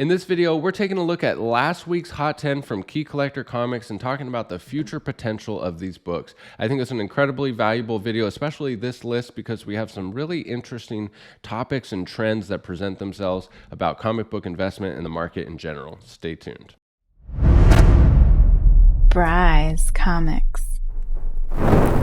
In this video, we're taking a look at last week's Hot 10 from Key Collector Comics and talking about the future potential of these books. I think it's an incredibly valuable video, especially this list, because we have some really interesting topics and trends that present themselves about comic book investment in the market in general. Stay tuned. Bry's Comics.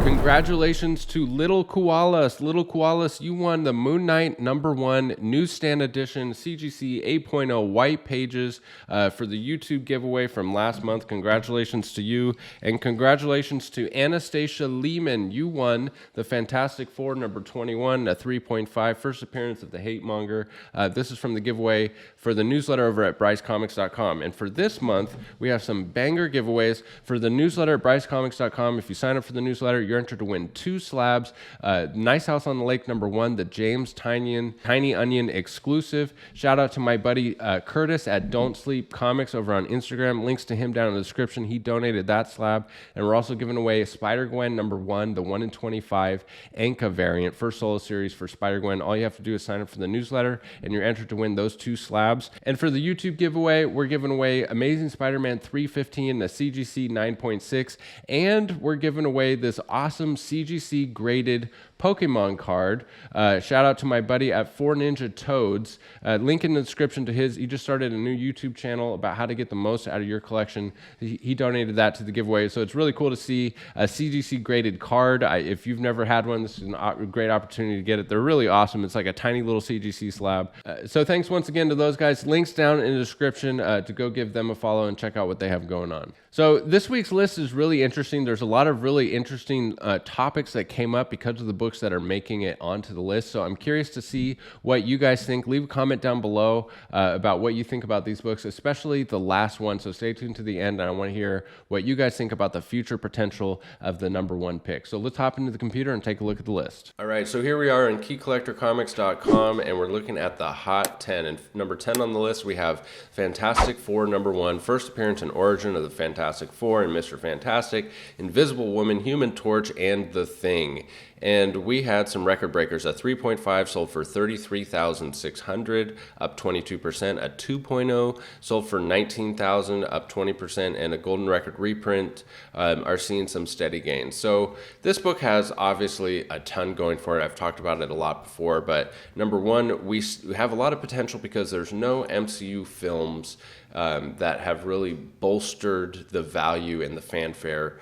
Congratulations to Little Koalas. Little Koalas, you won the Moon Knight #1 Newsstand Edition CGC 8.0 White Pages for the YouTube giveaway from last month. Congratulations to you. And congratulations to Anastasia Lehman. You won the Fantastic Four #21, a 3.5, first appearance of the Hate Monger. This is from the giveaway for the newsletter over at brycecomics.com. And for this month, we have some banger giveaways for the newsletter at brycecomics.com. If you sign up for the newsletter, you're entered to win 2 slabs. Nice House on the Lake #1, the James Tiny Onion exclusive. Shout out to my buddy Curtis at Don't Sleep Comics over on Instagram. Links to him down in the description. He donated that slab. And we're also giving away Spider-Gwen #1, the 1 in 25 Anka variant, first solo series for Spider-Gwen. All you have to do is sign up for the newsletter, and you're entered to win those 2 slabs. And for the YouTube giveaway, we're giving away Amazing Spider-Man 315, a CGC 9.6, and we're giving away this awesome CGC graded Pokemon card. Shout out to my buddy at 4 Ninja Toads. Link in the description to his. He just started a new YouTube channel about how to get the most out of your collection. He donated that to the giveaway. So it's really cool to see a CGC graded card. If you've never had one, this is a great opportunity to get it. They're really awesome. It's like a tiny little CGC slab. So thanks once again to those guys. Links down in the description to go give them a follow and check out what they have going on. So this week's list is really interesting. There's a lot of really interesting topics that came up because of the books that are making it onto the list. So I'm curious to see what you guys think. Leave a comment down below about what you think about these books, especially the last one. So stay tuned to the end, and I want to hear what you guys think about the future potential of the #1 pick. So let's hop into the computer and take a look at the list. All right, so here we are in keycollectorcomics.com, and we're looking at the Hot 10. And number 10 on the list, we have Fantastic Four #1, first appearance and origin of the Fantastic Four and Mr. Fantastic, Invisible Woman, Human Torch, and The Thing. And we had some record breakers. A 3.5 sold for $33,600, up 22%. A 2.0 sold for $19,000, up 20%. And a golden record reprint are seeing some steady gains. So this book has obviously a ton going for it. I've talked about it a lot before, but #1, we have a lot of potential because there's no MCU films that have really bolstered the value and the fanfare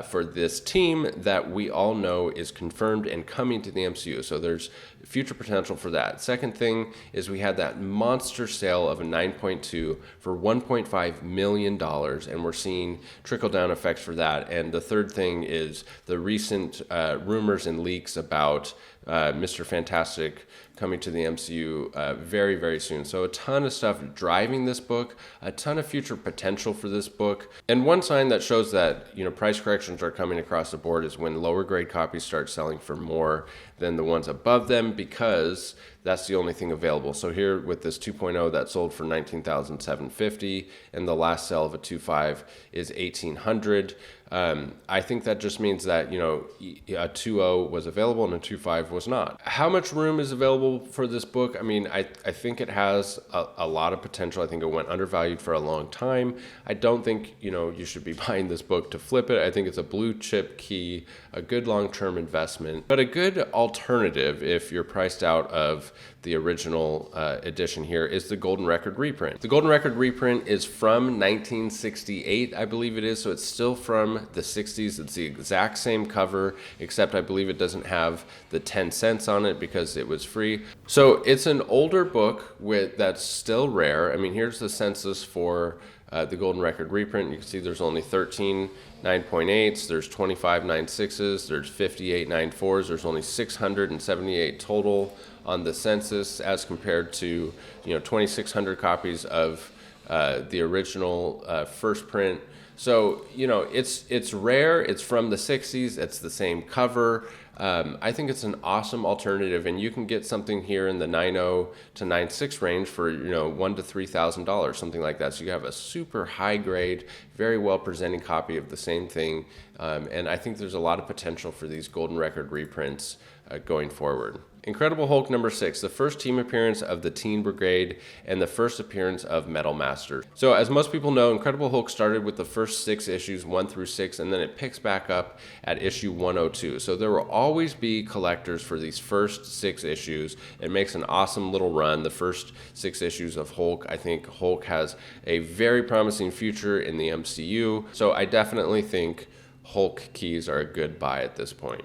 for this team that we all know is confirmed and coming to the MCU. So there's future potential for that. Second thing is we had that monster sale of a 9.2 for $1.5 million, and we're seeing trickle-down effects for that. And the third thing is the recent rumors and leaks about Mr. Fantastic coming to the MCU very, very soon. So a ton of stuff driving this book, a ton of future potential for this book. And one sign that shows that, price corrections are coming across the board is when lower grade copies start selling for more than the ones above them, because that's the only thing available. So here with this 2.0 that sold for $19,750, and the last sale of a 2.5 is $1,800. I think that just means that, a 2.0 was available and a 2.5 was not. How much room is available for this book? I mean, I think it has a lot of potential. I think it went undervalued for a long time. I don't think, you should be buying this book to flip it. I think it's a blue chip key, a good long-term investment, but a good alternative if you're priced out of the original edition here is the Golden Record reprint. The Golden Record reprint is from 1968, I believe it is, so it's still from the 60s. It's the exact same cover, except I believe it doesn't have the 10 cents on it because it was free. So it's an older book that's still rare. I mean, here's the census for the Golden Record reprint. You can see there's only 13 9.8s, there's 25 9.6s, there's 58 9.4s, there's only 678 total on the census as compared to 2,600 copies of the original first print. So it's rare. It's from the 60s. It's the same cover. I think it's an awesome alternative, and you can get something here in the 9.0 to 9.6 range for $1,000 to $3,000, something like that. So you have a super high grade, very well presenting copy of the same thing, and I think there's a lot of potential for these Golden Record reprints going forward. Incredible Hulk number 6, the first team appearance of the Teen Brigade and the first appearance of Metal Master. So as most people know, Incredible Hulk started with the first 6 issues, 1 through 6, and then it picks back up at issue 102. So there will always be collectors for these first 6 issues. It makes an awesome little run. The first 6 issues of Hulk, I think Hulk has a very promising future in the MCU. So I definitely think Hulk keys are a good buy at this point.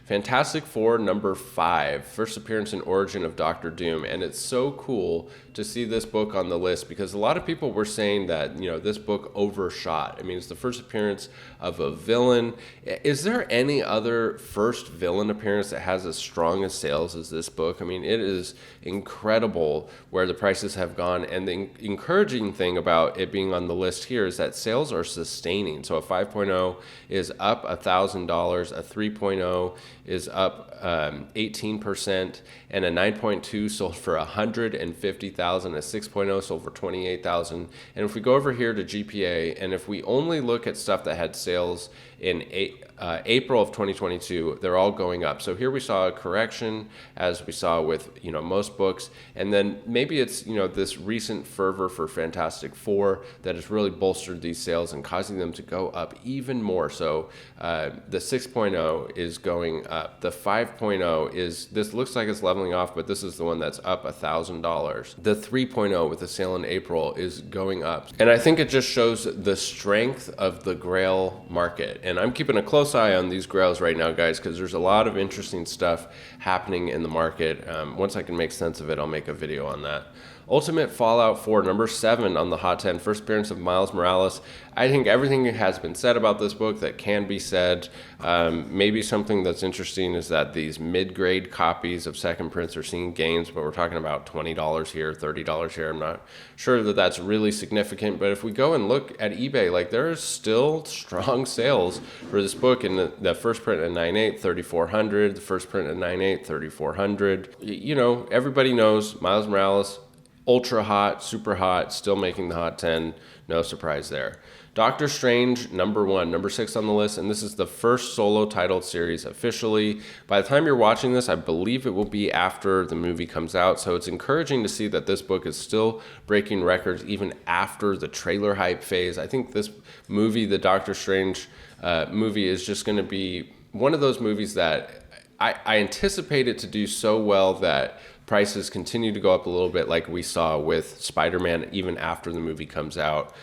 Fantastic Four number 5, first appearance and origin of Doctor Doom, and it's so cool to see this book on the list because a lot of people were saying that, this book overshot. I mean, it's the first appearance of a villain. Is there any other first villain appearance that has as strong as sales as this book? I mean, it is incredible where the prices have gone, and the encouraging thing about it being on the list here is that sales are sustaining. So a 5.0 is up $1,000, a 3.0 is up 18%, and a 9.2 sold for $150,000, a 6.0 sold for $28,000. And if we go over here to GPA, and if we only look at stuff that had sales in April of 2022, they're all going up. So here we saw a correction, as we saw with most books, and then maybe it's this recent fervor for Fantastic Four that has really bolstered these sales and causing them to go up even more. So the 6.0 is going up. The 5.0 is, this looks like it's leveling off, but this is the one that's up $1,000. The 3.0 with the sale in April is going up, and I think it just shows the strength of the Grail market. And I'm keeping a close eye on these Grails right now, guys, because there's a lot of interesting stuff happening in the market. Once I can make sense of it, I'll make a video on that. Ultimate Fallout 4, number 7 on the Hot 10, first appearance of Miles Morales. I think everything has been said about this book that can be said. Maybe something that's interesting is that these mid-grade copies of second prints are seeing gains, but we're talking about $20 here, $30 here. I'm not sure that that's really significant, but if we go and look at eBay, there's still strong sales for this book. In the first print at 9.8, $3,400. The first print at 9.8, $3,400. Everybody knows Miles Morales, ultra hot, super hot, still making the Hot 10. No surprise there. Doctor Strange, number 1, number 6 on the list, and this is the first solo titled series officially. By the time you're watching this, I believe it will be after the movie comes out, so it's encouraging to see that this book is still breaking records even after the trailer hype phase. I think this movie, the Doctor Strange movie, is just going to be one of those movies that I anticipate it to do so well that prices continue to go up a little bit, like we saw with Spider-Man even after the movie comes out.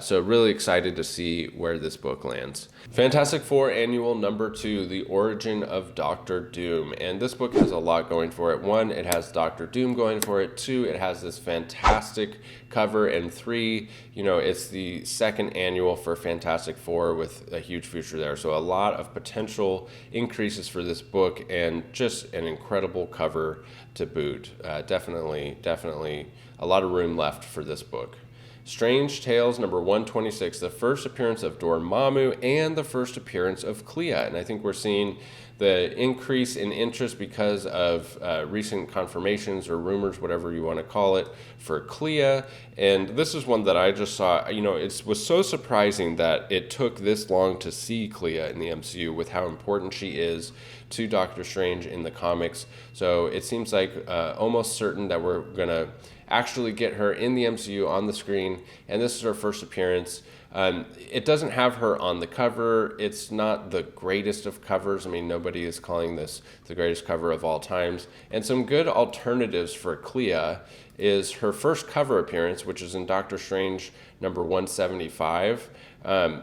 So really excited to see where this book lands. Fantastic Four Annual number 2, The Origin of Doctor Doom. And this book has a lot going for it. 1, it has Doctor Doom going for it. 2, it has this fantastic cover. And 3, it's the second annual for Fantastic Four with a huge future there. So a lot of potential increases for this book and just an incredible cover to boot. Definitely a lot of room left for this book. Strange Tales number 126, the first appearance of Dormammu and the first appearance of Clea. And I think we're seeing the increase in interest because of recent confirmations or rumors, whatever you want to call it, for Clea. And this is one that I just saw. It was so surprising that it took this long to see Clea in the MCU with how important she is to Doctor Strange in the comics. So it seems like almost certain that we're going to actually get her in the MCU on the screen, and this is her first appearance. It doesn't have her on the cover. It's not the greatest of covers. I mean, nobody is calling this the greatest cover of all times. And some good alternatives for Clea is her first cover appearance, which is in Doctor Strange number 175,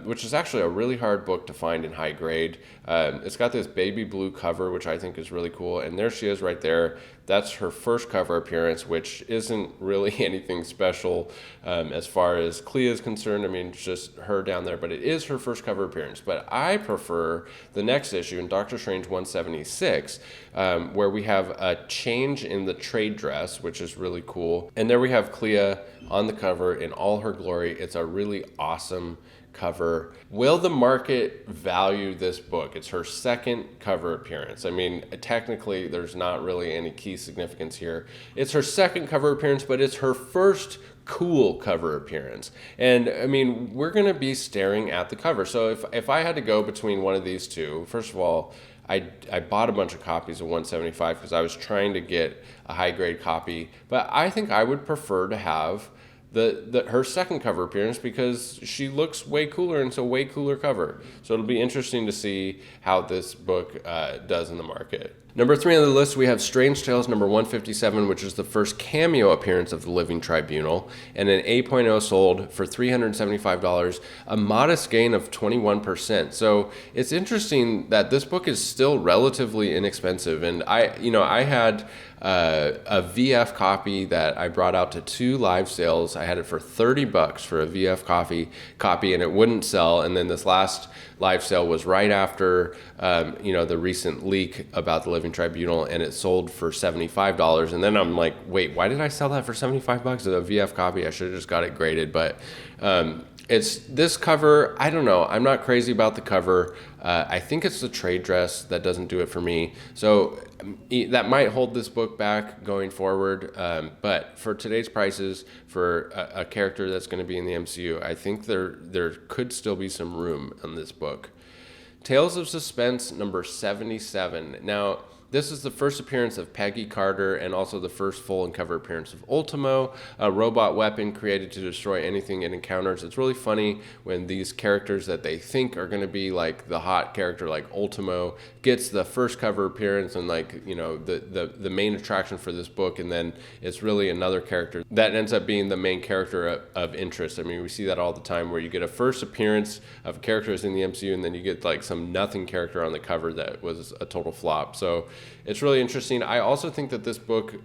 which is actually a really hard book to find in high grade. It's got this baby blue cover, which I think is really cool. And there she is right there. That's her first cover appearance, which isn't really anything special as far as Clea is concerned. I mean, it's just her down there, but it is her first cover appearance. But I prefer the next issue in Doctor Strange 176, where we have a change in the trade dress, which is really cool. And there we have Clea on the cover in all her glory. It's a really awesome cover. Will the market value this book? It's her second cover appearance. I mean, technically, there's not really any key significance here. It's her second cover appearance, but it's her first cool cover appearance. And I mean, we're going to be staring at the cover. So if I had to go between one of these two, first of all, I bought a bunch of copies of 175 because I was trying to get a high grade copy. But I think I would prefer to have her second cover appearance because she looks way cooler and it's a way cooler cover. So it'll be interesting to see how this book does in the market. Number 3 on the list, we have Strange Tales number 157, which is the first cameo appearance of the Living Tribunal, and an A.0 sold for $375, a modest gain of 21%. So it's interesting that this book is still relatively inexpensive, and I had a VF copy that I brought out to 2 live sales. I had it for $30 for a VF copy, and it wouldn't sell. And then this last live sale was right after the recent leak about the Living Tribunal, and it sold for $75. And then I'm like, wait, why did I sell that for $75 as a VF copy? I should have just got it graded. But it's this cover. I don't know. I'm not crazy about the cover. I think it's the trade dress that doesn't do it for me. So that might hold this book back going forward. But for today's prices, for a character that's going to be in the MCU, I think there could still be some room on this book. Tales of Suspense number 77. Now, this is the first appearance of Peggy Carter and also the first full and cover appearance of Ultimo, a robot weapon created to destroy anything it encounters. It's really funny when these characters that they think are going to be like the hot character like Ultimo gets the first cover appearance and the main attraction for this book, and then it's really another character that ends up being the main character of interest. I mean, we see that all the time where you get a first appearance of characters in the MCU and then you get like some nothing character on the cover that was a total flop. So it's really interesting. I also think that this book,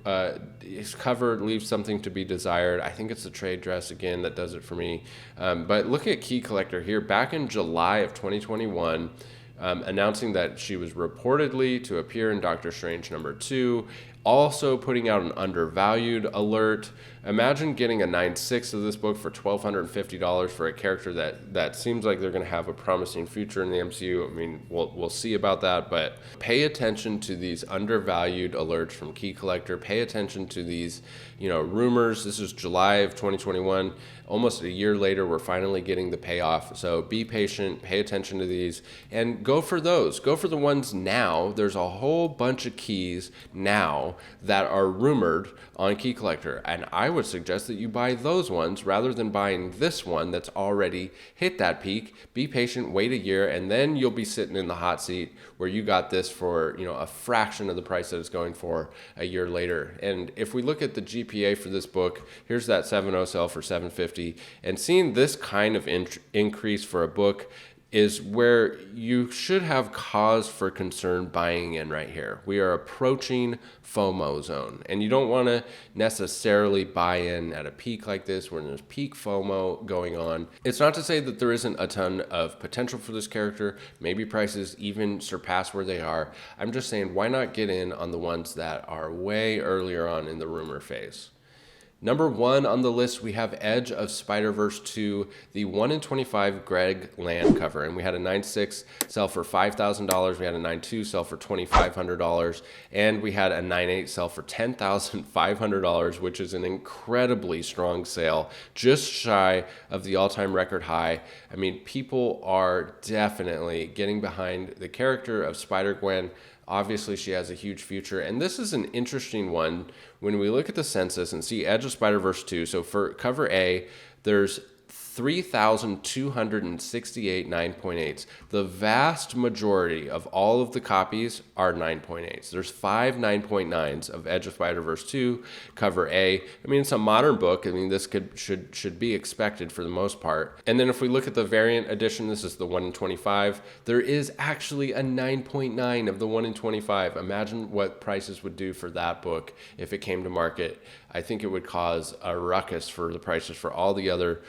its cover leaves something to be desired. I think it's the trade dress again that does it for me. But look at Key Collector here. Back in July of 2021, announcing that she was reportedly to appear in Doctor Strange number 2, also putting out an undervalued alert. Imagine getting a 9.6 of this book for $1,250 for a character that seems like they're going to have a promising future in the MCU. I mean, we'll see about that, but pay attention to these undervalued alerts from Key Collector. Pay attention to these, rumors. This is July of 2021. Almost a year later, we're finally getting the payoff. So be patient, pay attention to these, and go for those. Go for the ones now. There's a whole bunch of keys now that are rumored on Key Collector, and I would suggest that you buy those ones rather than buying this one that's already hit that peak. Be patient, wait a year, and then you'll be sitting in the hot seat where you got this for a fraction of the price that it's going for a year later. And if we look at the GPA for this book, here's that 7.0 sell for $750, and seeing this kind of increase for a book is where you should have cause for concern buying in right here. We are approaching FOMO zone, and you don't want to necessarily buy in at a peak like this when there's peak FOMO going on. It's not to say that there isn't a ton of potential for this character. Maybe prices even surpass where they are. I'm just saying, why not get in on the ones that are way earlier on in the rumor phase? Number 1 on the list, we have Edge of Spider-Verse 2, the 1 in 25 Greg Land cover. And we had a 9.6 sell for $5,000. We had a 9.2 sell for $2,500. And we had a 9.8 sell for $10,500, which is an incredibly strong sale, just shy of the all-time record high. I mean, people are definitely getting behind the character of Spider-Gwen. Obviously, she has a huge future. And this is an interesting one when we look at the census and see Edge of Spider-Verse 2. So for cover A, there's 3,268 9.8s. The vast majority of all of the copies are 9.8s. There's 5 9.9s of Edge of Spider-Verse 2, cover A. I mean, it's a modern book. I mean, this should be expected for the most part. And then if we look at the variant edition, this is the 1 in 25. There is actually a 9.9 of the 1 in 25. Imagine what prices would do for that book if it came to market. I think it would cause a ruckus for the prices for all the other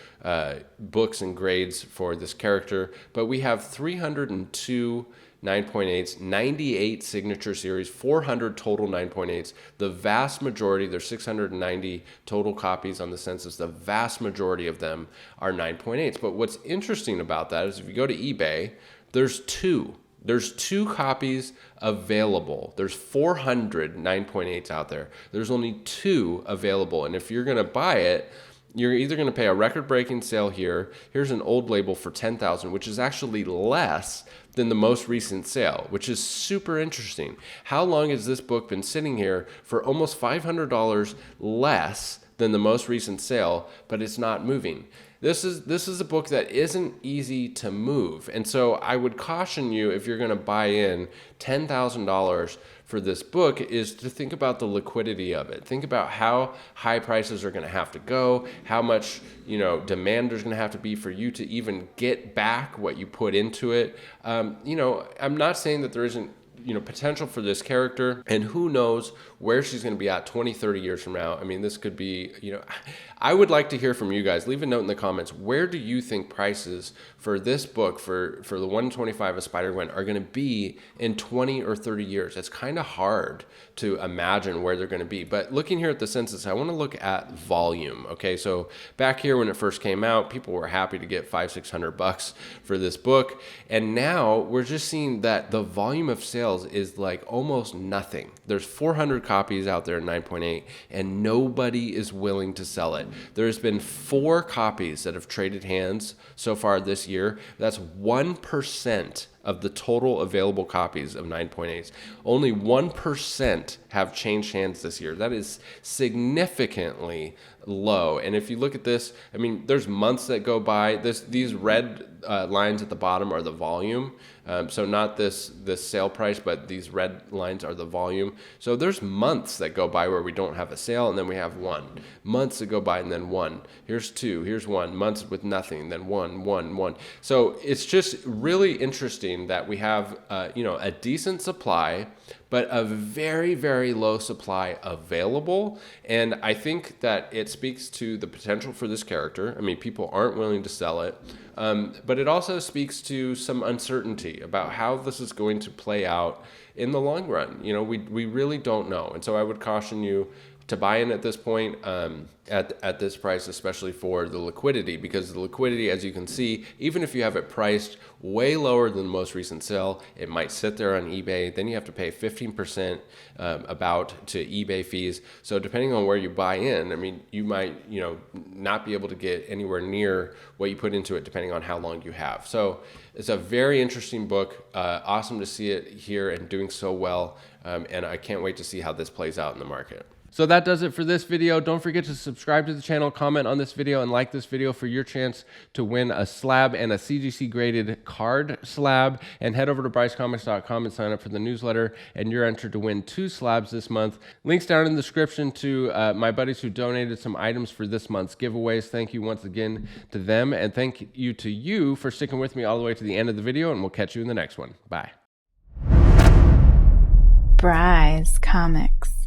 books and grades for this character. But we have 302 9.8s, 98 signature series, 400 total 9.8s. The vast majority, there's 690 total copies on the census. The vast majority of them are 9.8s. But what's interesting about that is if you go to eBay, there's two copies available. There's 400 9.8s out there. There's only 2 available. And if you're going to buy it, You're either going to pay a record-breaking sale here. Here's an old label for $10,000, which is actually less than the most recent sale, which is super interesting. How long has this book been sitting here for almost $500 less than the most recent sale, but it's not moving? This is a book that isn't easy to move. And so I would caution you, if you're going to buy in $10,000 for this book, is to think about the liquidity of it. Think about how high prices are going to have to go, how much demand there's going to have to be for you to even get back what you put into it. I'm not saying that there isn't potential for this character, and who knows where she's going to be at 20, 30 years from now. I mean, this could be, I would like to hear from you guys. Leave a note in the comments. Where do you think prices for this book, for the 125 of Spider-Gwen, are going to be in 20 or 30 years? It's kind of hard to imagine where they're going to be. But looking here at the census, I want to look at volume. Okay, so back here when it first came out, people were happy to get $500-600 for this book. And now we're just seeing that the volume of sales is like almost nothing. There's 400 copies out there in 9.8, and nobody is willing to sell it. There's been 4 copies that have traded hands so far this year. That's 1% of the total available copies of 9.8s. Only 1% have changed hands this year. That is significantly low. And if you look at this, I mean, there's months that go by. These red lines at the bottom are the volume. So not this sale price, but these red lines are the volume. So there's months that go by where we don't have a sale, and then we have 1. Months that go by, and then 1. Here's 2. Here's 1. Months with nothing, then 1, 1, 1. So it's just really interesting that we have a decent supply, but a very, very low supply available. And I think that it speaks to the potential for this character. I mean, people aren't willing to sell it. But it also speaks to some uncertainty about how this is going to play out in the long run. We really don't know. And so I would caution you to buy in at this point, at this price, especially for the liquidity, because the liquidity, as you can see, even if you have it priced way lower than the most recent sale, it might sit there on eBay. Then you have to pay 15% to eBay fees. So depending on where you buy in, I mean, you might not be able to get anywhere near what you put into it, depending on how long you have. So it's a very interesting book. Awesome to see it here and doing so well. And I can't wait to see how this plays out in the market. So that does it for this video. Don't forget to subscribe to the channel, comment on this video, and like this video for your chance to win a slab and a CGC graded card slab. And head over to BryceComics.com and sign up for the newsletter, and you're entered to win 2 slabs this month. Links down in the description to my buddies who donated some items for this month's giveaways. Thank you once again to them, and thank you to you for sticking with me all the way to the end of the video, and we'll catch you in the next one. Bye. Bryce Comics.